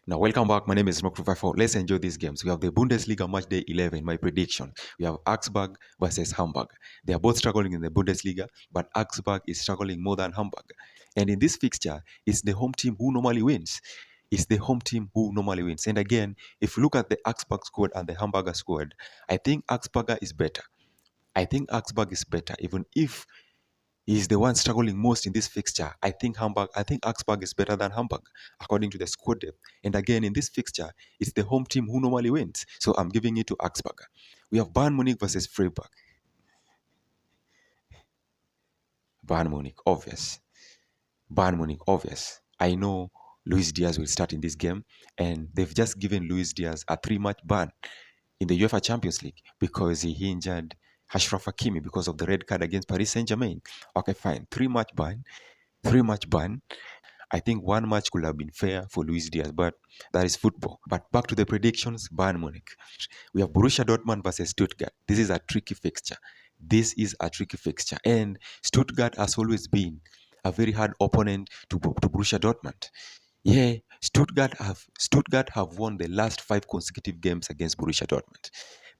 Now, welcome back. My name is Rock254. Let's enjoy these games. We have the Bundesliga match day 11, my prediction. We have Augsburg versus Hamburg. They are both struggling in the Bundesliga, but Augsburg is struggling more than Hamburg. And in this fixture, it's the home team who normally wins. It's the home team who normally wins. And again, if you look at the Augsburg squad and the Hamburger squad, I think Augsburger is better. I think Augsburg is better, even if he's the one struggling most in this fixture. I think Augsburg is better than Hamburg, according to the squad depth. And again, in this fixture, it's the home team who normally wins. So I'm giving it to Augsburg. We have Bayern Munich versus Freiburg. Bayern Munich, obvious. Bayern Munich, obvious. I know Luis Diaz will start in this game, and they've just given Luis Diaz a 3-match ban in the UEFA Champions League because he injured Ashraf Hakimi because of the red card against Paris Saint-Germain. Okay, fine. 3-match ban. 3-match ban. I think one match could have been fair for Luis Diaz, but that is football. But back to the predictions, Bayern Munich. We have Borussia Dortmund versus Stuttgart. This is a tricky fixture. And Stuttgart has always been a very hard opponent to Borussia Dortmund. Yeah, Stuttgart have won the last 5 consecutive games against Borussia Dortmund.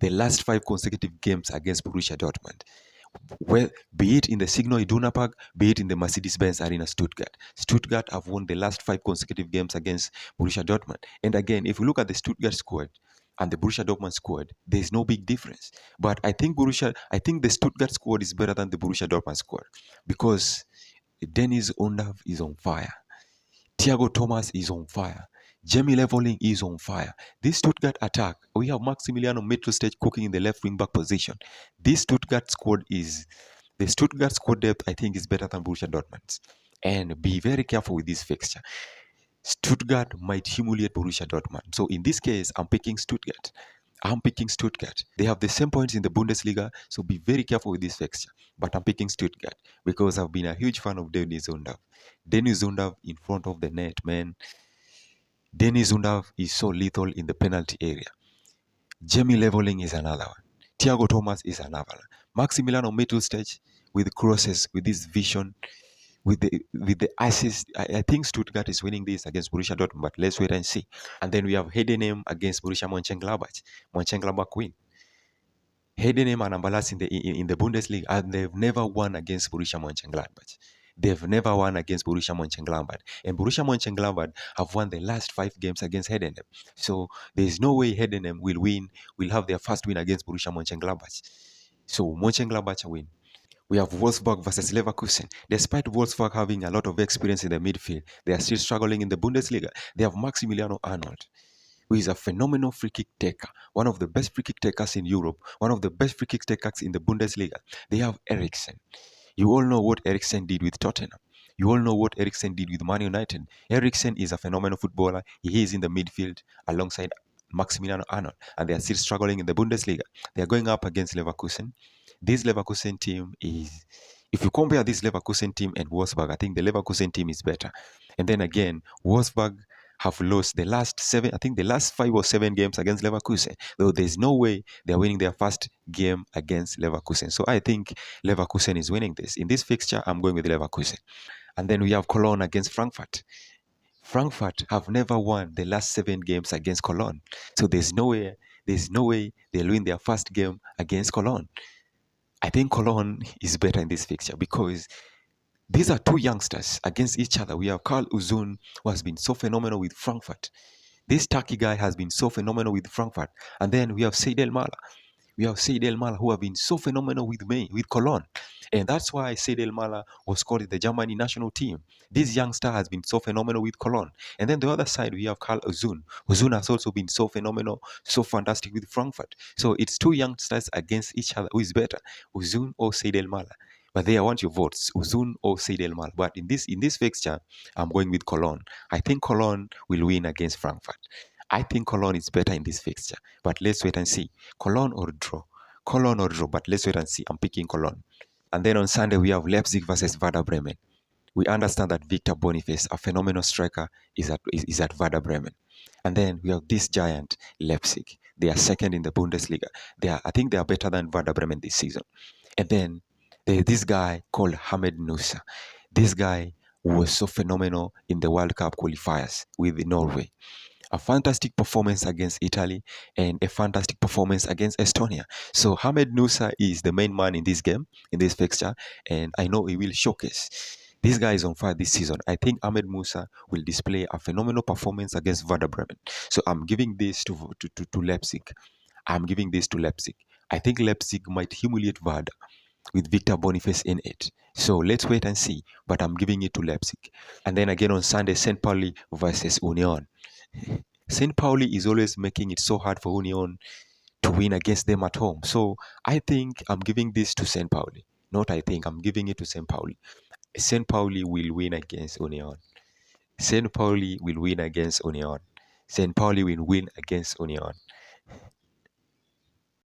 The last 5 consecutive games against Borussia Dortmund. Well, be it in the Signal Iduna Park, be it in the Mercedes-Benz Arena, Stuttgart. Stuttgart have won the last 5 consecutive games against Borussia Dortmund. And again, if you look at the Stuttgart squad and the Borussia Dortmund squad, there's no big difference. But I think the Stuttgart squad is better than the Borussia Dortmund squad because Dennis Undav is on fire. Thiago Thomas is on fire. Jamie Leveling is on fire. This Stuttgart attack, we have Maximiliano Mittelstadt cooking in the left wing back position. The Stuttgart squad depth, I think, is better than Borussia Dortmund's. And be very careful with this fixture. Stuttgart might humiliate Borussia Dortmund. So in this case, I'm picking Stuttgart. They have the same points in the Bundesliga, so be very careful with this fixture. But I'm picking Stuttgart because I've been a huge fan of Dennis Undav. Dennis Undav in front of the net, man. Dennis Undav is so lethal in the penalty area. Jamie Leveling is another one. Thiago Thomas is another one. Maximiliano Mittelstadt with crosses, with this vision, with the assist. I think Stuttgart is winning this against Borussia Dortmund, but let's wait and see. And then we have Heidenheim against Borussia Monchengladbach. Monchengladbach win. Heidenheim are number last in the Bundesliga, and they've never won against Borussia Monchengladbach. They've never won against Borussia Mönchengladbach. And Borussia Mönchengladbach have won the last 5 games against Heidenheim. So there's no way Heidenheim will have their first win against Borussia Mönchengladbach. So Mönchengladbach win. We have Wolfsburg versus Leverkusen. Despite Wolfsburg having a lot of experience in the midfield, they are still struggling in the Bundesliga. They have Maximiliano Arnold, who is a phenomenal free kick taker, one of the best free kick takers in Europe, one of the best free kick takers in the Bundesliga. They have Eriksen. You all know what Eriksen did with Tottenham. You all know what Eriksen did with Man United. Eriksen is a phenomenal footballer. He is in the midfield alongside Maximiliano Arnold, and they are still struggling in the Bundesliga. They are going up against Leverkusen. This Leverkusen team is, if you compare this Leverkusen team and Wolfsburg, I think the Leverkusen team is better. And then again, Wolfsburg have lost the last 5 or 7 games against Leverkusen, though there's no way they're winning their first game against Leverkusen. So I think Leverkusen is winning this. In this fixture, I'm going with Leverkusen. And then we have Koln against Frankfurt. Frankfurt have never won the last 7 games against Koln. So there's no way they'll win their first game against Koln. I think Koln is better in this fixture because these are 2 youngsters against each other. We have Karl Uzun, who has been so phenomenal with Frankfurt. This Turkey guy has been so phenomenal with Frankfurt. And then we have Seid El Mala. Who have been so phenomenal with Cologne. And that's why Seid El Mala was called in the Germany national team. This youngster has been so phenomenal with Cologne. And then the other side, we have Karl Uzun. Uzun has also been so phenomenal, so fantastic with Frankfurt. So it's 2 youngsters against each other. Who is better, Uzun or Seid El Mala? But there, I want your votes, Uzun or Seid El Mala. But in this fixture, I'm going with Cologne. I think Cologne will win against Frankfurt. I think Cologne is better in this fixture. But let's wait and see. Cologne or draw, but let's wait and see. I'm picking Cologne. And then on Sunday, we have Leipzig versus Werder Bremen. We understand that Victor Boniface, a phenomenal striker, is at Werder Bremen. And then we have this giant, Leipzig. They are second in the Bundesliga. I think they are better than Werder Bremen this season. And then this guy called Hamed Nusa. This guy was so phenomenal in the World Cup qualifiers with Norway. a fantastic performance against Italy, and a fantastic performance against Estonia. So Ahmed Nusa is the main man in this game, in this fixture, and I know he will showcase. This guy is on fire this season. I think Ahmed Musa will display a phenomenal performance against Werder Bremen. So I'm giving this to Leipzig. I'm giving this to Leipzig. I think Leipzig might humiliate Werder with Victor Boniface in it. So let's wait and see. But I'm giving it to Leipzig. And then again on Sunday, St. Pauli versus Union. St. Pauli is always making it so hard for Union to win against them at home. So I think I'm giving this to St. Pauli. Not I think, I'm giving it to St. Pauli. St. Pauli will win against Union. St. Pauli will win against Union. St. Pauli will win against Union.